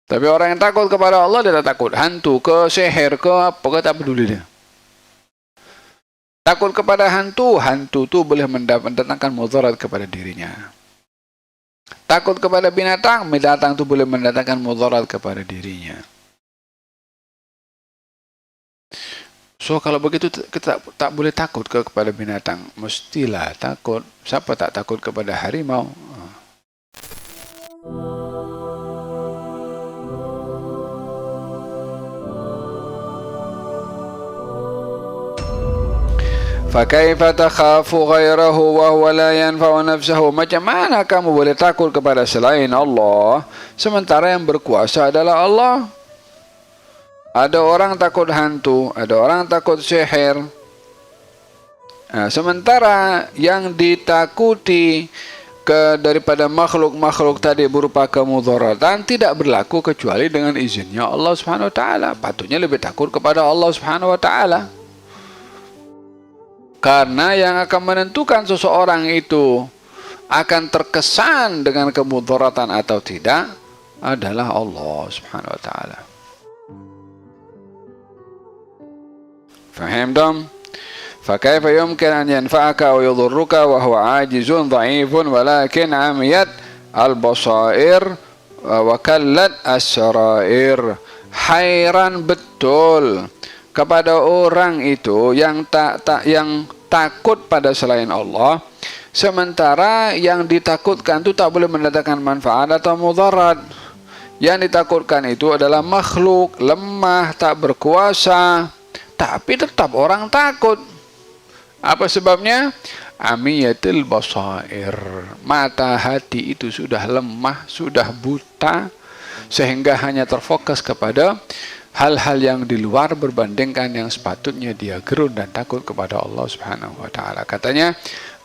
Tapi orang yang takut kepada Allah, dia tak takut hantu ke sihir ke apa ke, tak peduli dia. Takut kepada hantu, hantu tu boleh mendatangkan mudarat kepada dirinya. Takut kepada binatang, binatang tu boleh mendatangkan mudarat kepada dirinya. So kalau begitu kita tak boleh takut kepada binatang, mestilah takut. Siapa tak takut kepada harimau? Fakaifa takhafu ghairahu wa huwa la yanfa'u nafsahu. Macam mana kamu boleh takut kepada selain Allah sementara yang berkuasa adalah Allah? Ada orang takut hantu, ada orang takut sihir. Nah, sementara yang ditakuti daripada makhluk-makhluk tadi berupa kemudaratan tidak berlaku kecuali dengan izinnya Allah Subhanahu wa taala. Patutnya lebih takut kepada Allah Subhanahu wa taala. Karena yang akan menentukan seseorang itu akan terkesan dengan kemudaratan atau tidak adalah Allah Subhanahu wa taala. Faham dong? فكيف يمكن أن ينفعك أو يضرك وهو عاجز ضعيف ولكن عميت البصائر وكلت السرائر. Hairan betul kepada orang itu yang takut pada selain Allah, sementara yang ditakutkan itu tak boleh mendatangkan manfaat atau mudarat. Yang ditakutkan itu adalah makhluk lemah, tak berkuasa, tapi tetap orang takut. Apa sebabnya? Amiyatul basair. Mata hati itu sudah lemah, sudah buta, sehingga hanya terfokus kepada hal-hal yang di luar berbandingkan yang sepatutnya dia gerun dan takut kepada Allah Subhanahu wa taala. Katanya,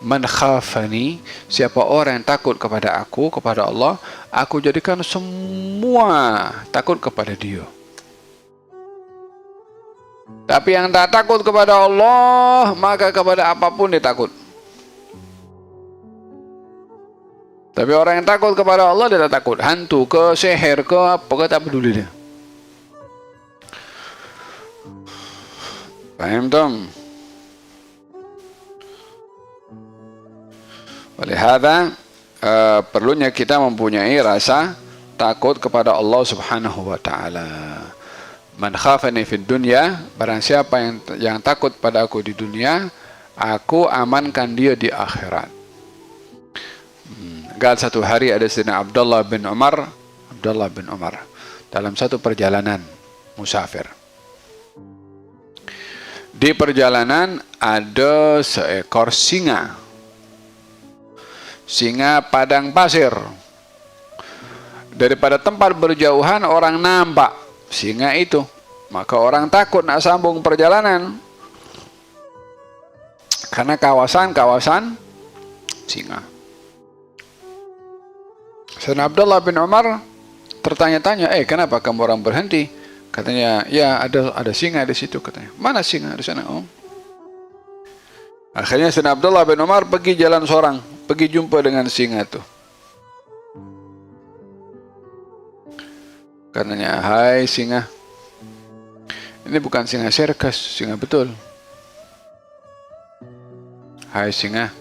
man khafani, siapa orang yang takut kepada aku, kepada Allah, aku jadikan semua takut kepada dia. Tapi yang tak takut kepada Allah, maka kepada apapun dia takut. Tapi orang yang takut kepada Allah, dia tak takut hantu ke sihir ke apa ke, tak peduli dia. Paham dong? Oleh hada perlunya kita mempunyai rasa takut kepada Allah Subhanahu wa taala. Man khafani fid dunya, barang siapa yang takut pada aku di dunia, aku amankan dia di akhirat. Satu hari ada Sayyidina Abdullah bin Umar dalam satu perjalanan musafir. Di perjalanan ada seekor singa padang pasir. Daripada tempat berjauhan orang nampak singa itu, maka orang takut nak sambung perjalanan karena kawasan singa. Sayyidina Abdullah bin Umar tertanya-tanya, kenapa kamu orang berhenti? Katanya, ya ada singa di situ. Katanya, mana singa di sana? Oh. Akhirnya Sayyidina Abdullah bin Umar pergi jalan seorang, pergi jumpa dengan singa itu. Katanya, hai singa, ini bukan singa sirkus, singa betul. Hai singa,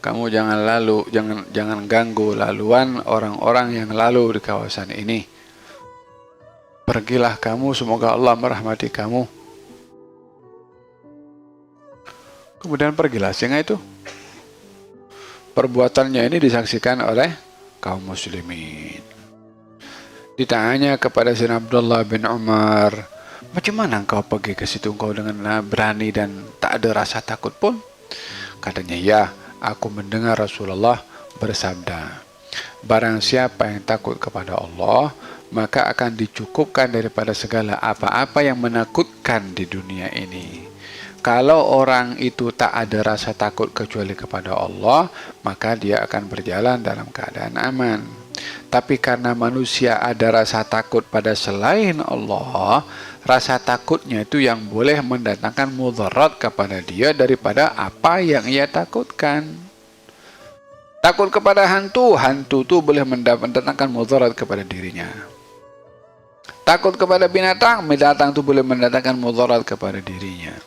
kamu jangan ganggu laluan orang-orang yang lalu di kawasan ini. Pergilah kamu, semoga Allah merahmati kamu. Kemudian pergilah singa itu. Perbuatannya ini disaksikan oleh kaum muslimin. Ditanya kepada Sayyidina Abdullah bin Umar, macam mana engkau pergi ke situ engkau dengan berani dan tak ada rasa takut pun? Katanya, ya, aku mendengar Rasulullah bersabda, barang siapa yang takut kepada Allah, maka akan dicukupkan daripada segala apa-apa yang menakutkan di dunia ini. Kalau orang itu tak ada rasa takut kecuali kepada Allah, maka dia akan berjalan dalam keadaan aman. Tapi karena manusia ada rasa takut pada selain Allah, rasa takutnya itu yang boleh mendatangkan mudarat kepada dia daripada apa yang ia takutkan. Takut kepada hantu, hantu itu boleh mendatangkan mudarat kepada dirinya. Takut kepada binatang, binatang itu boleh mendatangkan mudarat kepada dirinya.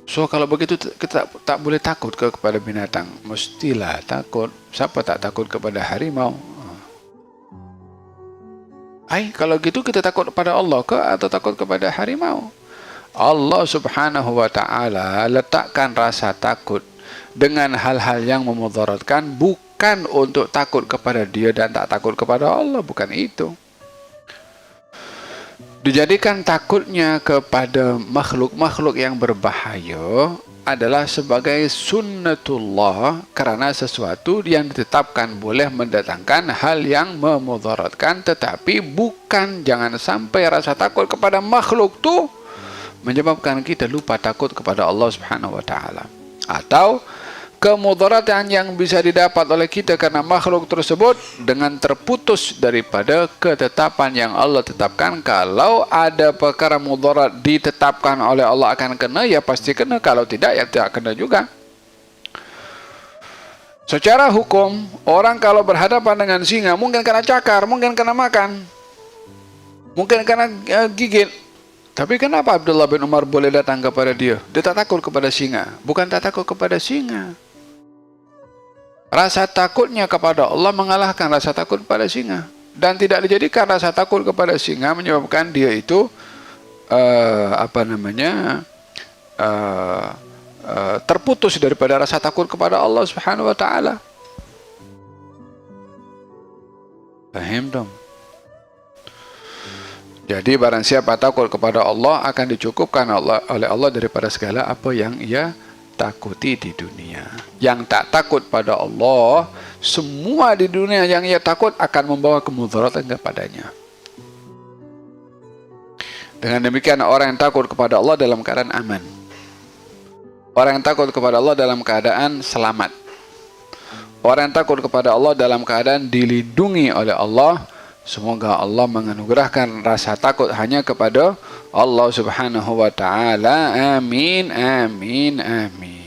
So kalau begitu kita tak boleh takut kepada binatang, mestilah takut. Siapa tak takut kepada harimau? Kalau gitu kita takut kepada Allah ke atau takut kepada harimau? Allah subhanahu wa ta'ala letakkan rasa takut dengan hal-hal yang memudaratkan, bukan untuk takut kepada dia dan tak takut kepada Allah, bukan itu. Dijadikan takutnya kepada makhluk-makhluk yang berbahaya adalah sebagai sunnatullah, karena sesuatu yang ditetapkan boleh mendatangkan hal yang memudaratkan, tetapi bukan, jangan sampai rasa takut kepada makhluk tu menyebabkan kita lupa takut kepada Allah subhanahu wa ta'ala. Atau kemudaratan yang bisa didapat oleh kita karena makhluk tersebut dengan terputus daripada ketetapan yang Allah tetapkan. Kalau ada perkara mudarat ditetapkan oleh Allah akan kena, ya pasti kena. Kalau tidak, ya tidak kena juga. Secara hukum, orang kalau berhadapan dengan singa mungkin kena cakar, mungkin kena makan, mungkin kena gigit. Tapi kenapa Abdullah bin Umar boleh datang kepada dia? Dia tak takut kepada singa. Bukan tak takut kepada singa. Rasa takutnya kepada Allah mengalahkan rasa takut kepada singa. Dan tidak dijadikan rasa takut kepada singa menyebabkan dia itu terputus daripada rasa takut kepada Allah subhanahu wa ta'ala. Faham dong? Jadi barang siapa takut kepada Allah akan dicukupkan oleh Allah daripada segala apa yang ia takuti di dunia. Yang tak takut pada Allah, semua di dunia yang ia takut akan membawa kemudaratan kepadanya. Dengan demikian orang yang takut kepada Allah dalam keadaan aman. Orang yang takut kepada Allah dalam keadaan selamat. Orang yang takut kepada Allah dalam keadaan dilindungi oleh Allah. Semoga Allah menganugerahkan rasa takut hanya kepada Allah subhanahu wa ta'ala. Amin, amin, amin.